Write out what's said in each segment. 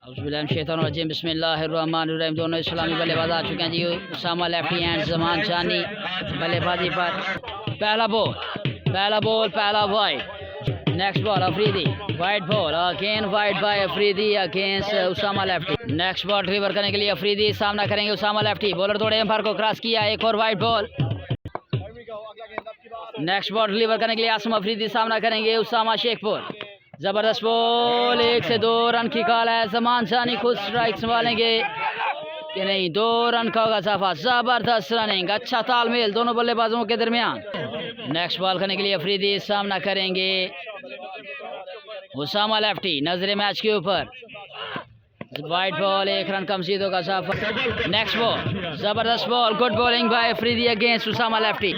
औज़ुबिल्लाहिमिनश्शैतानिर्रजीम बिस्मिल्लाहिर्रहमानिर्रहीम। दोनों इस्लामी बल्लेबाज आ चुके हैं जी। उसामा लेफ्टी हैंड, ज़मान जानी बल्लेबाजी पर। पहला बॉल पहला wide. Next ball Afridi, wide ball again wide by Afridi against Usama lefty. Next ball deliver करने के लिए अफरीदी सामना करेंगे उसामा लेफ्टी। बॉलर थोड़े एम्पायर को क्रॉस किया, एक और wide ball. Next ball deliver करने के लिए आसम अफरीदी सामना करेंगे उसामा शेखपुर। जबरदस्त बॉल, 1 से 2 रन की कॉल है। ज़मान जानी खुद स्ट्राइक संभालेंगे कि नहीं, 2 रन का होगा इजाफा। जबरदस्त रनिंग, अच्छा तालमेल दोनों बल्लेबाजों के दरमियान। नेक्स्ट बॉल करने के लिए अफरीदी सामना करेंगे उसामा लेफ्टी। नजरे मैच के ऊपर, वाइड बॉल, 1 रन कम सीधों का इजाफा। नेक्स्ट बॉल, जबरदस्त ball, good bowling by Afridi against Usama lefty.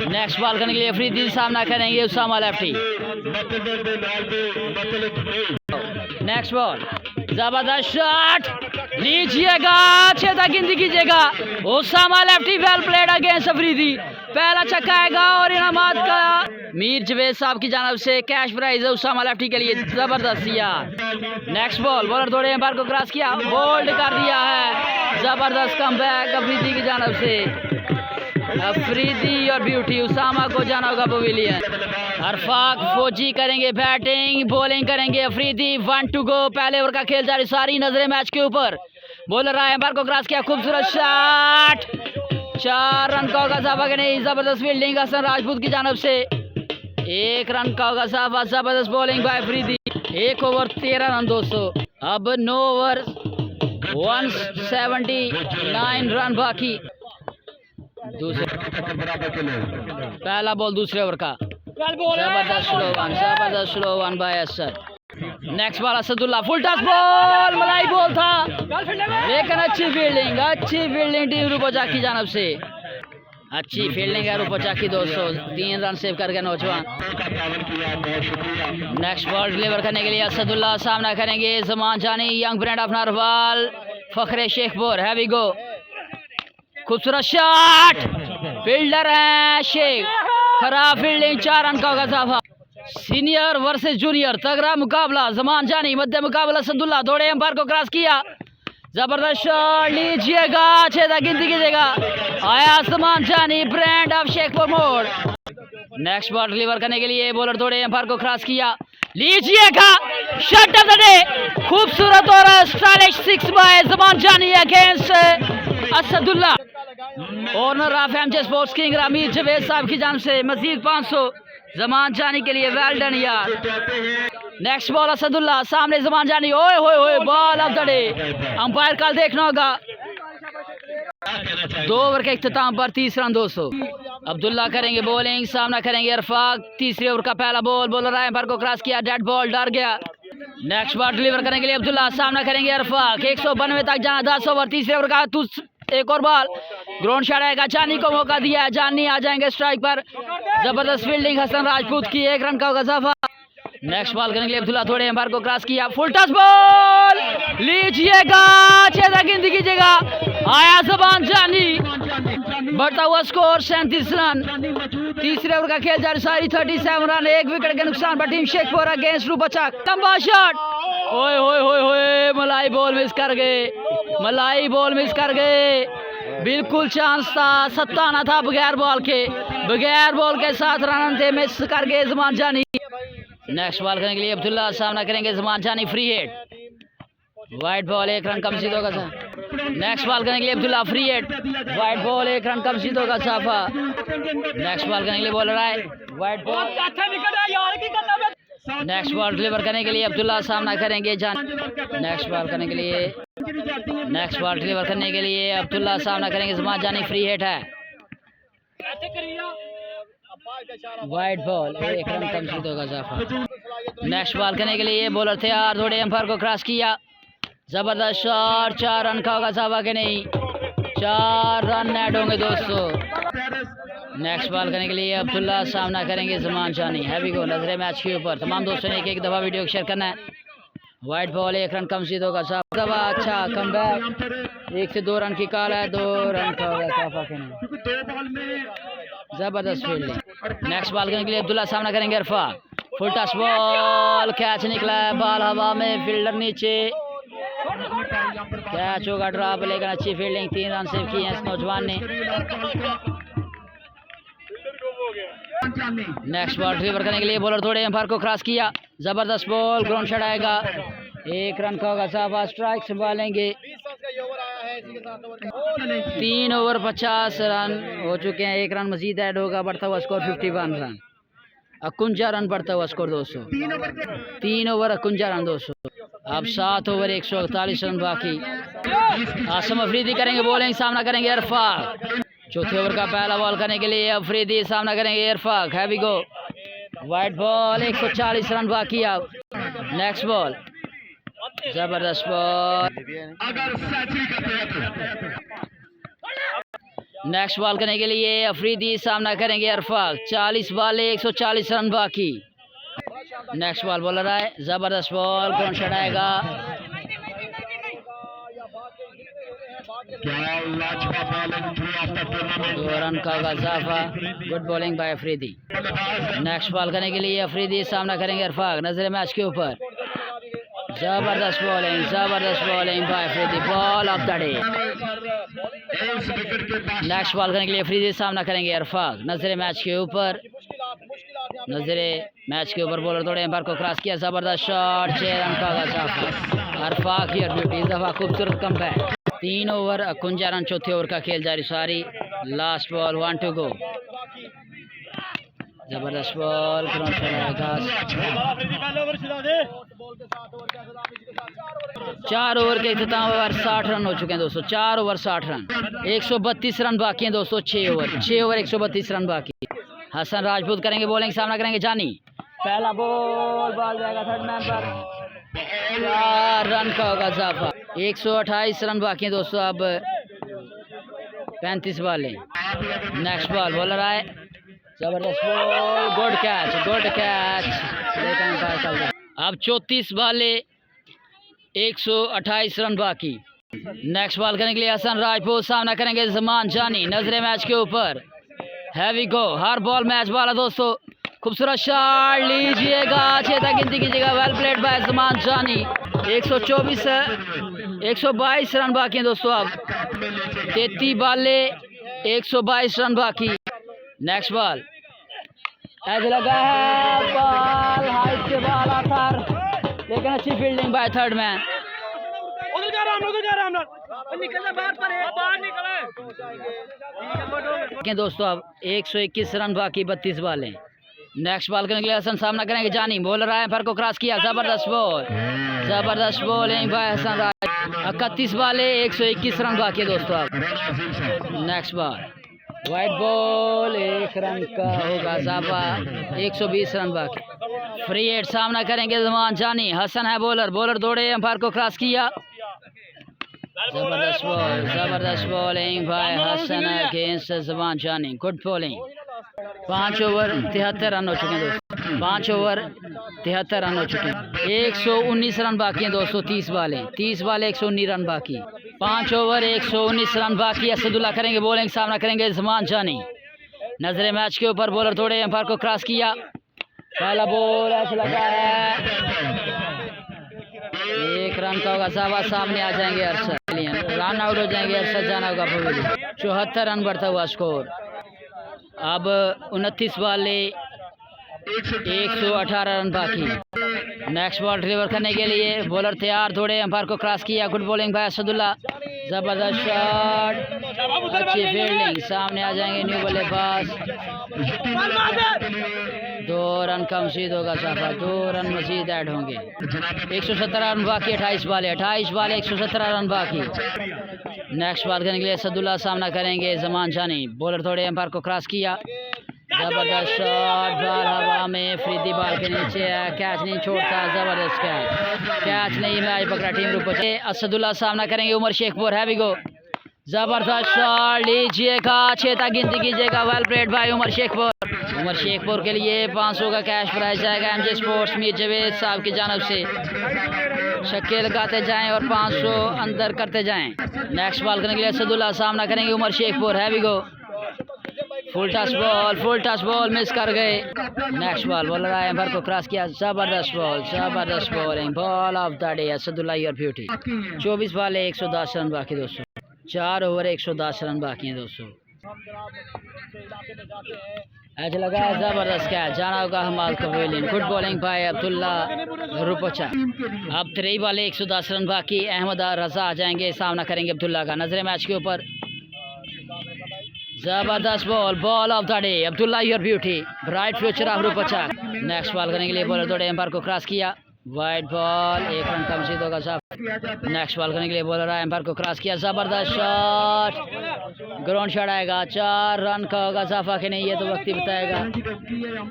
Next ball करने के लिए अफरीदी सामना करेंगे उसामा लेफ्टी। नेक्स्ट बॉल, जबरदस्त शॉट, लीजिएगा, छेदा गिनती कीजिएगा। Usama lefty, well played against Afridi. पहला छक्का आएगा और इनामात का मीर जवेद साहब की जानिब से कैश प्राइज है उसामा लेफ्टी के लिए। जबरदस्त यार। नेक्स्ट बॉल, बॉलर थोड़े एम्पायर को क्रॉस किया, बोल्ड कर दिया है। जबरदस्त कमबैक अफरीदी की जानिब से। अफरीदी और ब्यूटी, उसामा को जाना होगा पवेलियन। अरफाक फौजी करेंगे बैटिंग, बॉलिंग करेंगे अफरीदी। 1 to go, पहले ओवर का खेल जारी, सारी नजरें मैच के ऊपर। बॉलर आए, एम्पायर को क्रॉस किया, खूबसूरत शॉट, 4 रन का होगा इजाफा कि नहीं। जबरदस्त फील्डिंग हसन राजपूत की जानिब से, 1 रन का होगा इजाफा। जबरदस्त bowling by Afridi. 1 over 13 run दोस्तों। अब 9 ओवर 179 रन बाकी। पहला बॉल दूसरे ओवर का, जबरदस्त slow one by Asad. Next ball Asadullah, full toss ball, मलाई बॉल था लेकिन अच्छी फील्डिंग टीम रूपोचा की जानिब से। अच्छी फील्डिंग है रूपोचा की दोस्तों, 3 रन सेव कर गए नौजवान। नेक्स्ट बॉल डिलीवर करने के लिए असदुल्ला सामना करेंगे Zaman Jani, young brand of Narowal, Fakhre Sheikhupur. Heavy go, खूबसूरत शॉट, फील्डर है शेख, खराब फील्डिंग, 4 रन का होगा इजाफा। सीनियर वर्सेस जूनियर तगड़ा मुकाबला। ज़मान जानी मध्य मुकाबला असदुल्ला, दौड़े एम्पायर को क्रॉस किया, जबरदस्त शॉट, लीजिएगा, छेदा गिनती कीजिएगा। आया ज़मान जानी, ब्रांड ऑफ शेखपुर मोड़। नेक्स्ट बॉल डिलीवर करने के लिए बॉलर दौड़े एम्पायर को क्रॉस किया, लीजिएगा, शॉट ऑफ द डे, खूबसूरत और स्टाइलिश 6 बाय ज़मान जानी against Asadullah. Owner of MJ sports king Mir Javed साहब की जानिब से मजीद 500 ज़मान जानी के लिए। वेल डन यार। नेक्स्ट बॉल असदुल्ला, सामने ज़मान जानी, ओए होए होए, ball of the day. Umpire कल देखना होगा। 2 ओवर के इख्तिताम पर 30 रन दोस्तों। अब्दुल्ला करेंगे बॉलिंग, सामना करेंगे अरफाक। तीसरे ओवर का पहला बॉल, बॉलर आए, एम्पायर को क्रॉस किया, डेड बॉल, डर गया। नेक्स्ट बॉल डिलीवर करने के लिए अब्दुल्ला सामना करेंगे अरफाक। 192 तक जाना, 10 ओवर। तीसरे ओवर का एक और बॉल, ग्राउंड शॉट आएगा, जानी को मौका दिया है, जानी आ जाएंगे स्ट्राइक पर। जबरदस्त फील्डिंग हसन राजपूत की, 1 रन का होगा इजाफा। नेक्स्ट बॉल करने के लिए अब्दुल्ला थोड़े एम्पायर को क्रॉस किया, फुल टॉस बॉल, लीजिएगा, छेदा गिनती कीजिएगा। आया ज़मान जानी, बढ़ता हुआ स्कोर 37 रन। तीसरे ओवर का खेल जारी, सारी 37 रन, 1 विकेट के नुकसान पर टीम शेखपुर अगेंस्ट रूपचा। लंबा शॉट, ओए होए होए होए, मलाई बॉल मिस कर गए। बिल्कुल चांस था, सत्ताना था बगैर बॉल के 7 रन थे, मिस कर गए ज़मान जानी। नेक्स्ट बॉल करने के लिए अब्दुल्ला सामना करेंगे Zaman Jani, free hit, wide ball, 1 run कम सीधों का था। नेक्स्ट बॉल करने के लिए Abdullah, free hit, wide ball, 1 run कम सीधों का साफा। नेक्स्ट बॉल करने के लिए बॉलर आए, wide ball. Next ball deliver करने के लिए अब्दुल्ला सामना करेंगे नेक्स्ट बॉल डिलीवर करने के लिए अब्दुल्ला सामना करेंगे ज़मान जानी, फ्री हिट है, वाइड बॉल, 1 रन कम सीधों का इजाफा। नेक्स्ट बॉल करने के लिए बॉलर तैयार, थोड़े एम्पायर को क्रॉस किया, जबरदस्त शॉट, 4 रन का होगा इजाफा कि नहीं, 4 रन नेट होंगे दोस्तों। नेक्स्ट बॉल करने के लिए अब्दुल्ला सामना करेंगे ज़मान जानी। हैवी गो, नजरे मैच के ऊपर। तमाम दोस्तों ने एक दफ़ा वीडियो को शेयर करना है। वाइड बॉल, 1 रन कम सीधों का साफ दफा, अच्छा कम बैक, 1 से 2 रन की कॉल है, 2 रन का होगा साफा के नहीं। जबरदस्त फील्डिंग। नेक्स्ट बॉल करने के लिए अब्दुल्ला सामना करेंगे अरफा, फुल टॉस बॉल, कैच निकला है, बॉल हवा में, फील्डर नीचे, कैच होगा ड्रॉप, लेकिन अच्छी फील्डिंग, 3 रन सेव किए हैं इस नौजवान ने। नेक्स्ट बॉल डिलीवर करने के लिए बॉलर थोड़े एम्पायर को क्रॉस किया, जबरदस्त बॉल, ग्राउंड शॉट आएगा, 1 रन का होगा साहब, स्ट्राइक संभालेंगे। 3 ओवर 50 रन हो चुके हैं, 1 रन मजीद ऐड होगा, बढ़ता हुआ स्कोर 51 रन, 51 रन बढ़ता हुआ स्कोर दोस्तों। 3 ओवर 51 रन दोस्तों। अब 7 ओवर 148 रन बाकी। आसम अफरीदी करेंगे बॉलिंग, सामना करेंगे इरफाक। चौथे ओवर का पहला बॉल करने के लिए अफरीदी, सामना करेंगे इरफाक। हैवी गो, वाइट बॉल, 140 रन बाकी। अब नेक्स्ट बॉल, जबरदस्त बॉल, नेक्स्ट बॉल करने के लिए अफरीदी, सामना करेंगे इरफाक। 40 बॉल 140 रन बाकी। नेक्स्ट बॉल बॉलर आए, जबरदस्त बॉल, कौन शॉट आएगा, 2 रन का होगा इजाफा। Good bowling by Afridi. Next ball करने के लिए अफरीदी, सामना करेंगे इरफाक। नजर मैच के ऊपर, जबरदस्त bowling by Afridi, ball of the day. Next ball करने के लिए अफरीदी, सामना करेंगे इरफाक। नजर मैच के ऊपर, बॉलर थोड़े एम्पायर को क्रॉस किया, जबरदस्त शॉट, 6 रन का होगा इजाफा। इरफाक हियर ब्यूटी, इस दफा खूबसूरत कमबैक। 3 ओवर 51 रन, चौथे ओवर का खेल जारी सारी। लास्ट बॉल, 1 टू गो, जबरदस्त बॉल, 4 ओवर के इख्तिताम ओवर 60 रन हो चुके हैं दोस्तों। 4 ओवर 60 रन, 132 रन बाकी हैं दोस्तों। 6 ओवर 132 रन बाकी। हसन राजपूत करेंगे बॉलिंग, सामना करेंगे जानी। पहला बॉल जाएगा थर्ड मैन पर, 4 रन का होगा इजाफा। 128 रन बाकी हैं दोस्तों। अब 35 बॉलें। नेक्स्ट बॉल बॉलर आए, जबरदस्त बॉल, गुड कैच। अब 34 बॉलें 128 रन बाकी। नेक्स्ट बॉल करने के लिए हसन राजपूत, सामना करेंगे जमान जानी। नजरे मैच के ऊपर, हैवी गो, हर बॉल मैच वाला दोस्तों। खूबसूरत शॉट लीजिएगा, 6 तक गिनती कीजिएगा। वेल प्लेड बाय जमान जानी। 122 रन बाकी हैं दोस्तों। अब 33 बॉलें 122 रन बाकी। नेक्स्ट बॉल एज लगा है, बॉल हाइट से बॉल आता, लेकिन अच्छी फील्डिंग बाय थर्ड मैन। दोस्तों अब 121 रन बाकी, 32 बॉलें। नेक्स्ट बॉल करने के लिए हसन, सामना करेंगे जानी। बॉलर आए, पर को क्रॉस किया, जबरदस्त बॉलिंग बाय हसन राज। 31 बॉलें 121 रन बाकी है दोस्तों। अब next ball, wide ball, 1 run का होगा इजाफा, 120 रन बाकी। फ्री हिट, सामना करेंगे जमान जानी। हसन है बॉलर दौड़े, एम्पायर को क्रॉस किया, जबरदस्त bowling by Hasan against Zaman Jani. Good bowling. 5 over 73 run हो चुके हैं दोस्तों। 5 ओवर 73 रन हो चुके हैं, 119 रन बाकी हैं दोस्तों। 30 बॉलें 119 रन बाकी। 5 ओवर 119 रन बाकी। असदुल्ला करेंगे बॉलिंग, सामना करेंगे जमान जानी। नजरे मैच के ऊपर, बॉलर थोड़े एम्पायर को क्रॉस किया, पहला बॉल ऐसा लगा है, 1 रन का होगा साहब। सामने आ जाएंगे अरशद, रन आउट हो जाएंगे अरशद, जाना होगा पवेलियन। 74 रन बढ़ता हुआ स्कोर। अब 29 बॉलें 118 रन बाकी। नेक्स्ट बॉल डिलीवर करने के लिए बॉलर तैयार, थोड़े एम्पायर को क्रॉस किया, गुड बॉलिंग भाई असदुल्ला, जबरदस्त शॉट, अच्छी फील्डिंग, सामने आ जाएंगे न्यू बल्लेबाज। 2 रन का मजीद होगा साफा, 2 रन मजीद ऐड होंगे। 117 रन बाकी, 28 बॉल 117 रन बाकी। नेक्स्ट बॉल करने के लिए असदुल्ला, सामना करेंगे जमान जानी। बॉलर थोड़े एम्पायर को क्रॉस किया, जबरदस्त शॉट, बॉल हवा में, फ्रीदी बॉल के नीचे है, कैच नहीं छोड़ता, जबरदस्त कैच नहीं, मैच पकड़ा टीम रूप से। असदुल्ला सामना करेंगे उमर शेखपुर, हैवी गो, जबरदस्त शॉट लीजिएगा, 6 तक गिनती कीजिएगा। वेल प्लेड भाई उमर शेखपुर के लिए 500 का कैश प्राइज जाएगा एमजे स्पोर्ट्स मीर जवेद साहब की जानब से। छक्के लगाते जाएं और 500 अंदर करते जाएं। नेक्स्ट बॉल करने के लिए असदुल्ला, सामना करेंगे उमर शेखपुर, हैवी गो, फुल टच बॉल मिस कर गए। नेक्स्ट बॉल बॉलर आए एम्पायर को क्रॉस किया, जबरदस्त bowling, ball of the day Asadullah your beauty. 24 ball 110 run बाकी दोस्तों, 4 ओवर 110 रन बाकी हैं दोस्तों। ऐसा लगा है जबरदस्त कैच, जाना होगा हमाल कवेलिन। Good bowling by Abdullah Rupocha. अब 3 बॉल 110 रन बाकी, अहमद रजा आ जाएंगे, सामना करेंगे अब्दुल्ला का। नजरे मैच के ऊपर, जबरदस्त ball of the day Abdullah your beauty, bright future of Rupocha. Next ball करने के लिए बॉलर दौड़े, एम्पायर को क्रॉस किया, वाइड बॉल, 1 रन कम से होगा साहब। नेक्स्ट बॉल करने के लिए बॉलर आया, एम्पायर को क्रॉस किया, जबरदस्त शॉट, ग्राउंड शॉट आएगा, 4 रन का होगा साफा कि नहीं ये तो वक्त ही बताएगा।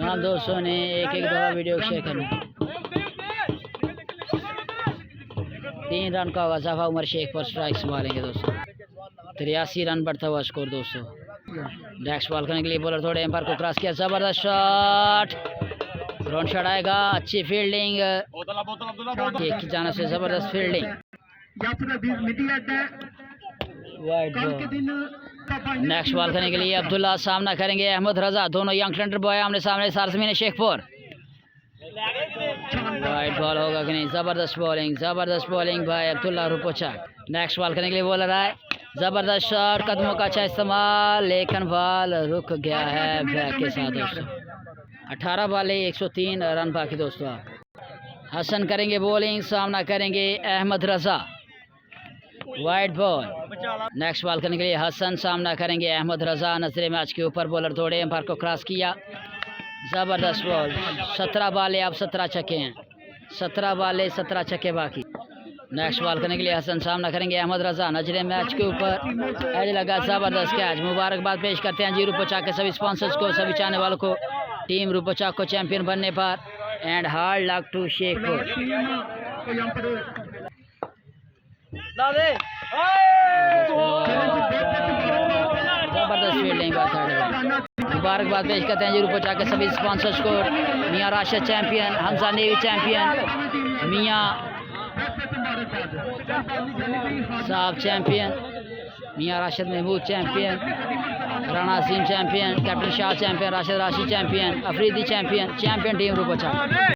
हाँ दोस्तों ने एक दफ़ा वीडियो शेयर करना। 3 रन का होगा साफा, उमर शेख पर स्ट्राइक संभालेंगे दोस्तों। 83 रन बढ़ता हुआ स्कोर दोस्तों। नेक्स्ट बॉल करने के लिए बॉलर थोड़े, एम्पायर को क्रॉस किया, जबरदस्त शॉट, ग्राउंड शॉट आएगा, अच्छी फील्डिंग की जाने से, जबरदस्त fielding, wide ball. Next ball करने के लिए अब्दुल्ला, सामना करेंगे अहमद रजा, दोनों यंग टेंडर बॉय आमने सामने, सारजमीन शेखपुर। वाइड बॉल होगा कि नहीं, जबरदस्त बॉलिंग भाई अब्दुल्ला रुपोचा। नेक्स्ट बॉल करने के लिए बॉलर आए, जबरदस्त शॉट, कदमों का अच्छा इस्तेमाल, लेकिन बॉल रुक गया है बैक के साथ दोस्तों। 18 बॉल 103 रन बाकी दोस्तों। हसन करेंगे बॉलिंग, सामना करेंगे अहमद रजा, वाइड बॉल। नेक्स्ट बॉल करने के लिए हसन, सामना करेंगे अहमद रजा। नजरे मैच के ऊपर बॉलर दौड़े, एम्पायर को क्रॉस किया, जबरदस्त बॉल। 17 बॉल अब 17 छक्के हैं, 17 बॉल 17 छक्के बाकी। नेक्स्ट बॉल करने के लिए हसन, सामना करेंगे अहमद रजा। नजरे मैच के ऊपर एज लगा, जबरदस्त कैच। मुबारकबाद पेश करते हैं जी रुपोचा के सभी स्पॉन्सर्स को, सभी चाहने वालों को, टीम रुपोचा को चैंपियन बनने पर, and hard luck to Sheikhupur. जबरदस्त फील्डिंग, मुबारकबाद पेश करते हैं जी रुपोचा के सभी स्पॉन्सर्स को। Mian Rashid champion, Hamza navy champion, Mian Sahab champion, Mian Rashid Mahmood champion, Rana Azeem champion, captain Shah champion, Rashid Rashi champion, Afridi champion team रुपोचा।